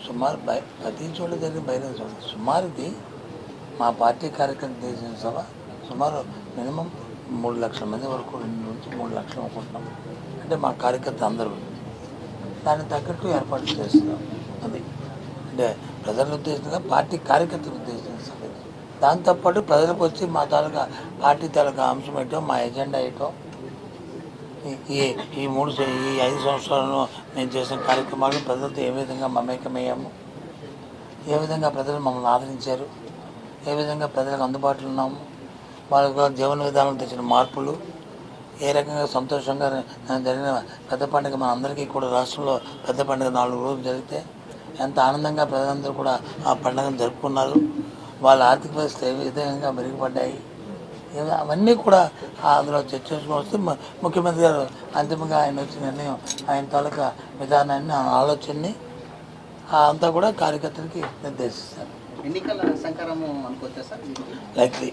సుమారు ప్రతి చోట జరిగిన బహిరంగ సభ సుమారు ఇది మా పార్టీ కార్యక్రమం చేసిన సభ సుమారు మినిమం 3 లక్షల మంది వరకు 2 నుంచి 3 లక్షలు అనుకుంటున్నాం. అంటే మా కార్యకర్త అందరూ దానికి తగ్గట్టు ఏర్పాట్లు చేస్తున్నాం. అది అంటే ప్రజల ఉద్దేశంగా పార్టీ కార్యకర్తల ఉద్దేశం సభ. దాంతోపాటు ప్రజలకు వచ్చి మా తాలూకా పార్టీ తాలూకా అంశం ఏంటో మా ఎజెండా ఏంటో ఈ 5 సంవత్సరాలను నేను చేసిన కార్యక్రమాలు ప్రజలతో ఏ విధంగా మమేకమయ్యాము, ఏ విధంగా ప్రజలు మమ్మల్ని ఆదరించారు, ఏ విధంగా ప్రజలకు అందుబాటులో ఉన్నాము, వాళ్ళ జీవన విధానం తెచ్చిన మార్పులు, ఏ రకంగా సంతోషంగా జరిగిన పెద్ద పండుగ మన అందరికీ కూడా రాష్ట్రంలో పెద్ద పండుగ 4 రోజులు జరిగితే ఎంత ఆనందంగా ప్రజలందరూ కూడా ఆ పండుగను జరుపుకున్నారు, వాళ్ళ ఆర్థిక పరిస్థితి ఏ విధంగా మెరుగుపడ్డాయి, అవన్నీ కూడా అందులో చర్చించుకొని వస్తే ముఖ్యమంత్రి గారు అంతిమంగా ఆయన వచ్చిన నిర్ణయం ఆయన తాలూకా విధానాన్ని ఆలోచనని అంతా కూడా కార్యకర్తలకి నిర్దేశిస్తారు. ఎన్నికల సంకారము అనుకోవచ్చా సార్? లైక్లీ